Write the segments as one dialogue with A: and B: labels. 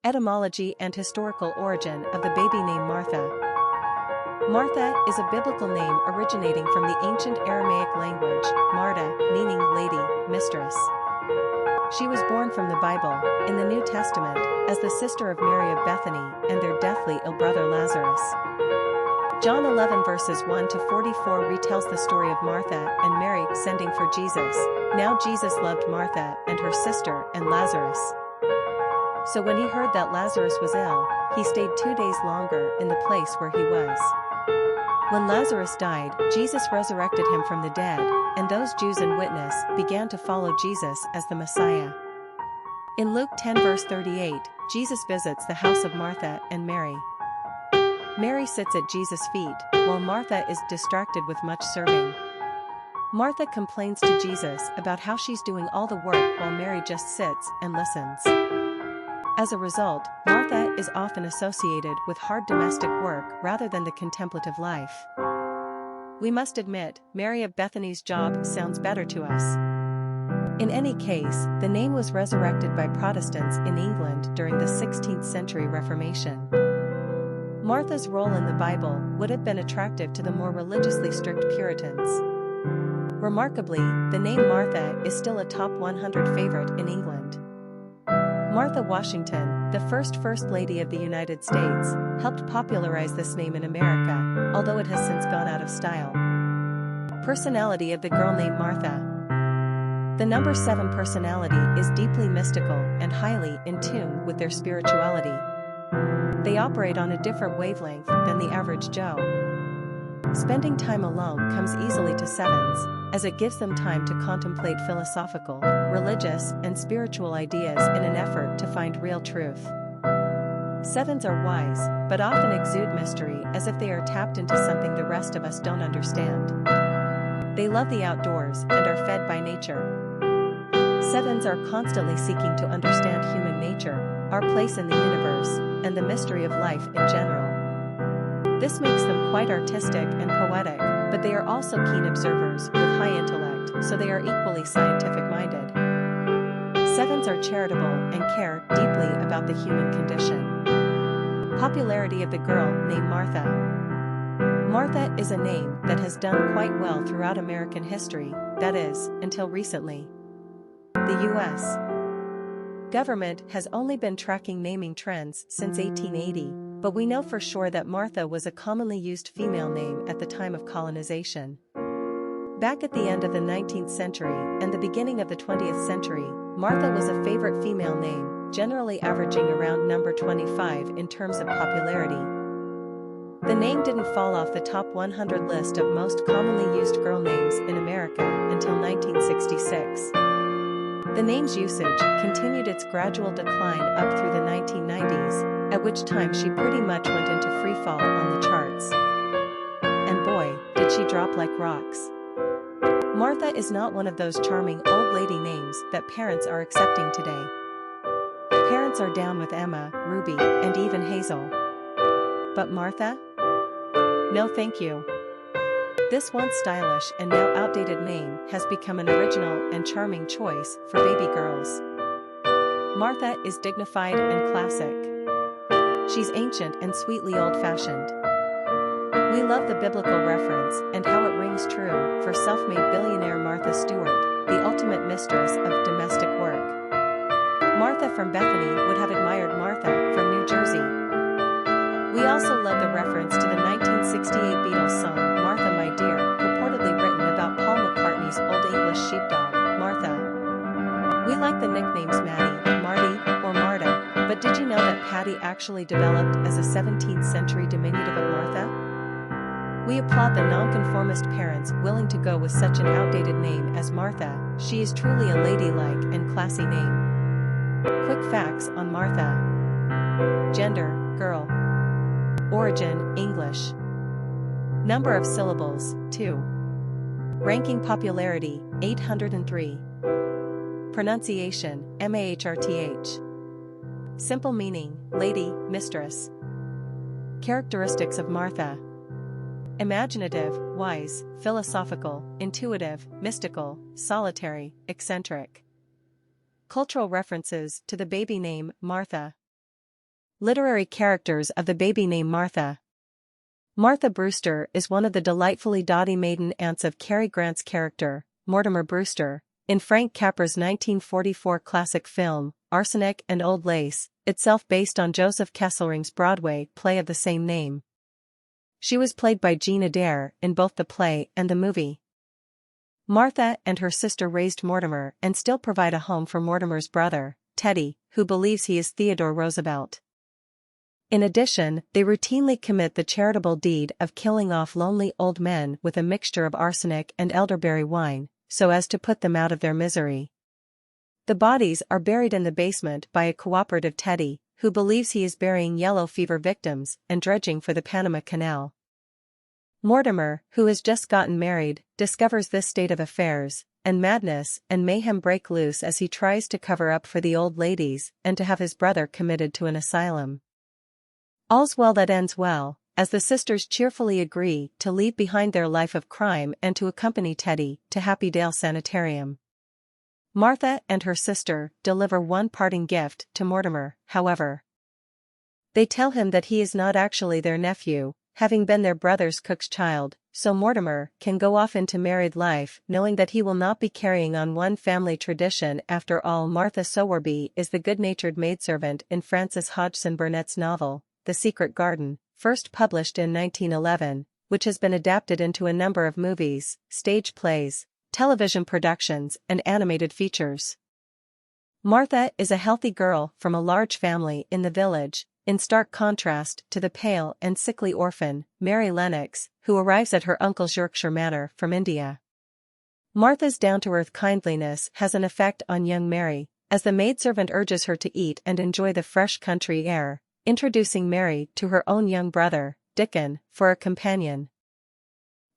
A: Etymology and historical origin of the baby name Martha. Martha is a biblical name originating from the ancient Aramaic language, Marta, meaning lady, mistress. She was born from the Bible, in the New Testament, as the sister of Mary of Bethany and their deathly ill brother Lazarus. John 11 verses 1 to 44 retells the story of Martha and Mary sending for Jesus. Now Jesus loved Martha and her sister and Lazarus. So when he heard that Lazarus was ill, he stayed 2 days longer in the place where he was. When Lazarus died, Jesus resurrected him from the dead, and those Jews and witness began to follow Jesus as the Messiah. In Luke 10 verse 38, Jesus visits the house of Martha and Mary. Mary sits at Jesus' feet, while Martha is distracted with much serving. Martha complains to Jesus about how she's doing all the work while Mary just sits and listens. As a result, Martha is often associated with hard domestic work rather than the contemplative life. We must admit, Mary of Bethany's job sounds better to us. In any case, the name was resurrected by Protestants in England during the 16th century Reformation. Martha's role in the Bible would have been attractive to the more religiously strict Puritans. Remarkably, the name Martha is still a top 100 favorite in England. Martha Washington, the first First Lady of the United States, helped popularize this name in America, although it has since gone out of style. Personality of the girl named Martha. The number 7 personality is deeply mystical and highly in tune with their spirituality. They operate on a different wavelength than the average Joe. Spending time alone comes easily to 7s, as it gives them time to contemplate philosophical, religious, and spiritual ideas in an effort to find real truth. 7s are wise, but often exude mystery as if they are tapped into something the rest of us don't understand. They love the outdoors and are fed by nature. 7s are constantly seeking to understand human nature, our place in the universe, and the mystery of life in general. This makes them quite artistic and poetic, but they are also keen observers with high intellect, so they are equally scientific-minded. 7s are charitable and care deeply about the human condition. Popularity of the girl named Martha. Martha is a name that has done quite well throughout American history, that is, until recently. The U.S. government has only been tracking naming trends since 1880, but we know for sure that Martha was a commonly used female name at the time of colonization. Back at the end of the 19th century and the beginning of the 20th century, Martha was a favorite female name, generally averaging around number 25 in terms of popularity. The name didn't fall off the top 100 list of most commonly used girl names in America until 1966. The name's usage continued its gradual decline up through the 1990s, at which time she pretty much went into freefall on the charts. And boy, did she drop like rocks. Martha is not one of those charming old lady names that parents are accepting today. Parents are down with Emma, Ruby, and even Hazel. But Martha? No thank you. This once stylish and now outdated name has become an original and charming choice for baby girls. Martha is dignified and classic. She's ancient and sweetly old-fashioned. We love the biblical reference and how it rings true for self-made billionaire Martha Stewart, the ultimate mistress of domestic work. Martha from Bethany would have admired Martha from New Jersey. We also love the reference to the 1968 Beatles song Martha My Dear, purportedly written about Paul McCartney's Old English sheepdog, Martha. We like the nicknames Maddie, Marty, or Marta, but did you know that Patty actually developed as a 17th century diminutive of Martha? We applaud the nonconformist parents willing to go with such an outdated name as Martha. She is truly a ladylike and classy name. Quick facts on Martha. Gender, girl. Origin, English. Number of syllables, 2. Ranking popularity, 803. Pronunciation, MAHRTH. Simple meaning, lady, mistress. Characteristics of Martha. Imaginative, wise, philosophical, intuitive, mystical, solitary, eccentric. Cultural references to the baby name Martha. Literary characters of the baby name Martha. Martha Brewster is one of the delightfully dotty maiden aunts of Cary Grant's character, Mortimer Brewster, in Frank Capra's 1944 classic film, Arsenic and Old Lace, itself based on Joseph Kesselring's Broadway play of the same name. She was played by Jean Adair in both the play and the movie. Martha and her sister raised Mortimer and still provide a home for Mortimer's brother, Teddy, who believes he is Theodore Roosevelt. In addition, they routinely commit the charitable deed of killing off lonely old men with a mixture of arsenic and elderberry wine, so as to put them out of their misery. The bodies are buried in the basement by a cooperative Teddy, who believes he is burying yellow fever victims and dredging for the Panama Canal. Mortimer, who has just gotten married, discovers this state of affairs, and madness and mayhem break loose as he tries to cover up for the old ladies and to have his brother committed to an asylum. All's well that ends well, as the sisters cheerfully agree to leave behind their life of crime and to accompany Teddy to Happy Dale Sanitarium. Martha and her sister deliver one parting gift to Mortimer, however. They tell him that he is not actually their nephew, having been their brother's cook's child, so Mortimer can go off into married life knowing that he will not be carrying on one family tradition. After all, Martha Sowerby is the good-natured maidservant in Frances Hodgson Burnett's novel, The Secret Garden, first published in 1911, which has been adapted into a number of movies, stage plays, television productions, and animated features. Martha is a healthy girl from a large family in the village, in stark contrast to the pale and sickly orphan, Mary Lennox, who arrives at her uncle's Yorkshire manor from India. Martha's down-to-earth kindliness has an effect on young Mary, as the maidservant urges her to eat and enjoy the fresh country air, introducing Mary to her own young brother, Dickon, for a companion.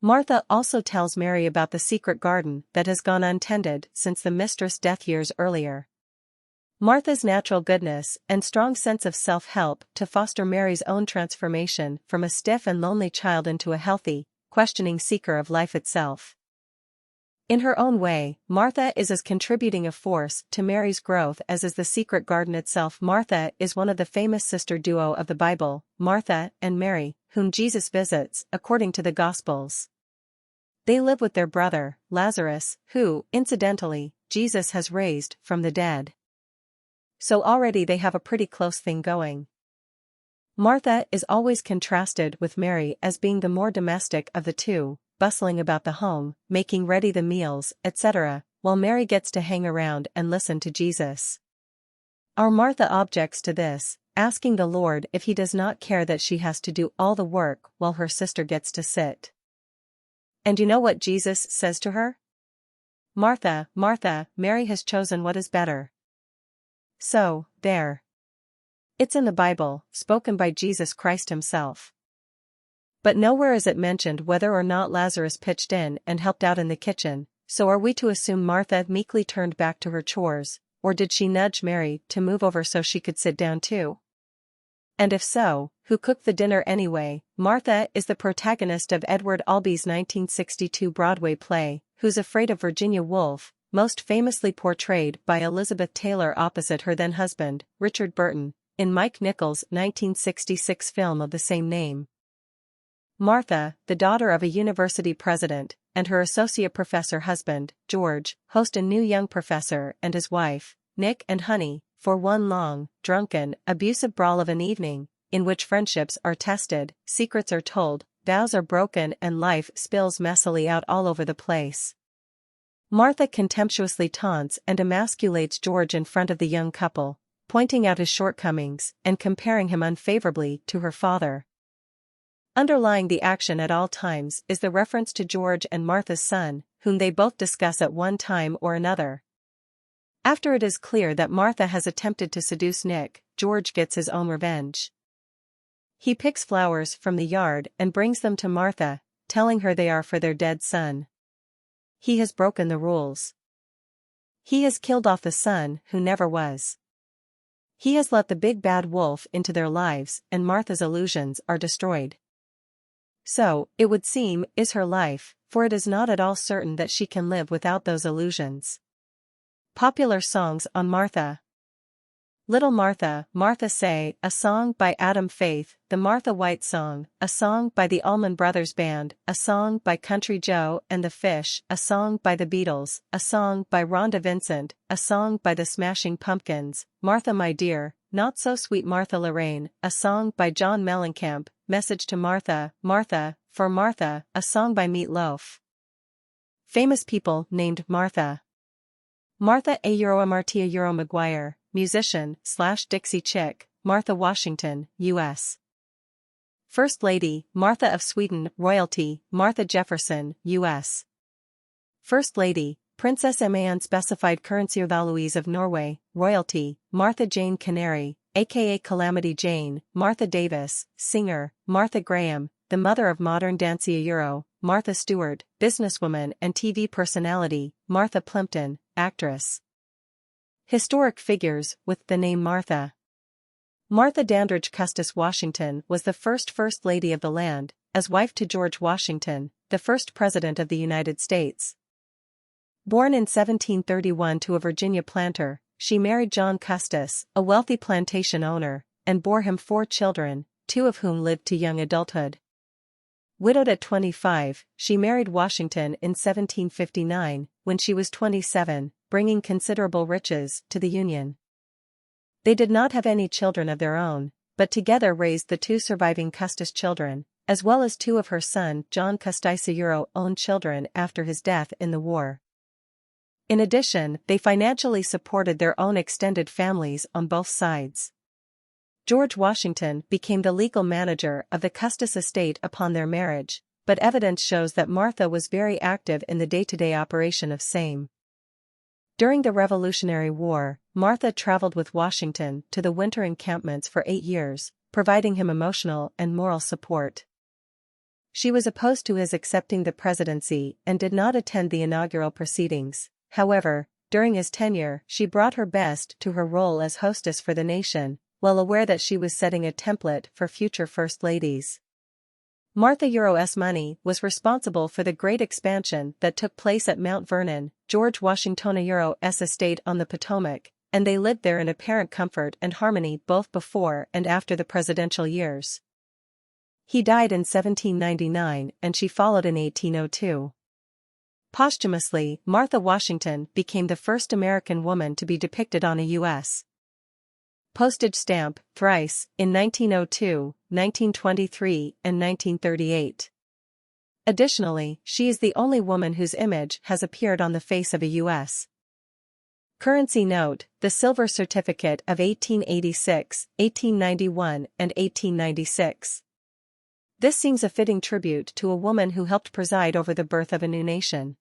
A: Martha also tells Mary about the secret garden that has gone untended since the mistress' death years earlier. Martha's natural goodness and strong sense of self-help to foster Mary's own transformation from a stiff and lonely child into a healthy, questioning seeker of life itself. In her own way, Martha is as contributing a force to Mary's growth as is the secret garden itself. Martha is one of the famous sister duo of the Bible, Martha and Mary, whom Jesus visits, according to the Gospels. They live with their brother, Lazarus, who, incidentally, Jesus has raised from the dead. So already they have a pretty close thing going. Martha is always contrasted with Mary as being the more domestic of the two, bustling about the home, making ready the meals, etc., while Mary gets to hang around and listen to Jesus. Our Martha objects to this, asking the Lord if he does not care that she has to do all the work while her sister gets to sit. And you know what Jesus says to her? "Martha, Martha, Mary has chosen what is better." So, there. It's in the Bible, spoken by Jesus Christ himself. But nowhere is it mentioned whether or not Lazarus pitched in and helped out in the kitchen, so are we to assume Martha meekly turned back to her chores, or did she nudge Mary to move over so she could sit down too? And if so, who cooked the dinner anyway? Martha is the protagonist of Edward Albee's 1962 Broadway play, Who's Afraid of Virginia Woolf, most famously portrayed by Elizabeth Taylor opposite her then-husband, Richard Burton, in Mike Nichols' 1966 film of the same name. Martha, the daughter of a university president, and her associate professor husband, George, host a new young professor and his wife, Nick and Honey, for one long, drunken, abusive brawl of an evening, in which friendships are tested, secrets are told, vows are broken and life spills messily out all over the place. Martha contemptuously taunts and emasculates George in front of the young couple, pointing out his shortcomings and comparing him unfavorably to her father. Underlying the action at all times is the reference to George and Martha's son, whom they both discuss at one time or another. After it is clear that Martha has attempted to seduce Nick, George gets his own revenge. He picks flowers from the yard and brings them to Martha, telling her they are for their dead son. He has broken the rules. He has killed off the son who never was. He has let the big bad wolf into their lives, and Martha's illusions are destroyed. So, it would seem, is her life, for it is not at all certain that she can live without those illusions. Popular songs on Martha. Little Martha, Martha Say, a song by Adam Faith, The Martha White Song, a song by the Allman Brothers Band, a song by Country Joe and the Fish, a song by the Beatles, a song by Rhonda Vincent, a song by the Smashing Pumpkins, Martha My Dear, Not So Sweet Martha Lorraine, a song by John Mellencamp, Message to Martha, Martha, for Martha, a song by Meat Loaf. Famous people named Martha. Martha Martia McGuire, musician/Dixie Chick, Martha Washington, U.S. First Lady, Martha of Sweden, royalty, Martha Jefferson, U.S. First Lady, Princess Emma Unspecified Currency Louise of Norway, royalty, Martha Jane Canary, aka Calamity Jane, Martha Davis, singer, Martha Graham, the mother of modern dancey Euro, Martha Stewart, businesswoman and TV personality, Martha Plimpton, actress. Historic figures with the name Martha. Martha Dandridge Custis Washington was the first Lady of the land, as wife to George Washington, the first President of the United States. Born in 1731 to a Virginia planter, she married John Custis, a wealthy plantation owner, and bore him 4 children, 2 of whom lived to young adulthood. Widowed at 25, she married Washington in 1759, when she was 27, bringing considerable riches to the Union. They did not have any children of their own, but together raised the 2 surviving Custis children, as well as 2 of her son John Custis own children after his death in the war. In addition, they financially supported their own extended families on both sides. George Washington became the legal manager of the Custis estate upon their marriage, but evidence shows that Martha was very active in the day-to-day operation of same. During the Revolutionary War, Martha traveled with Washington to the winter encampments for 8 years, providing him emotional and moral support. She was opposed to his accepting the presidency and did not attend the inaugural proceedings. However, during his tenure, she brought her best to her role as hostess for the nation, well aware that she was setting a template for future First Ladies. Martha S. Money was responsible for the great expansion that took place at Mount Vernon, George Washington S. estate on the Potomac, and they lived there in apparent comfort and harmony both before and after the presidential years. He died in 1799 and she followed in 1802. Posthumously, Martha Washington became the first American woman to be depicted on a U.S. postage stamp, thrice, in 1902, 1923, and 1938. Additionally, she is the only woman whose image has appeared on the face of a U.S. currency note, the silver certificate of 1886, 1891, and 1896. This seems a fitting tribute to a woman who helped preside over the birth of a new nation.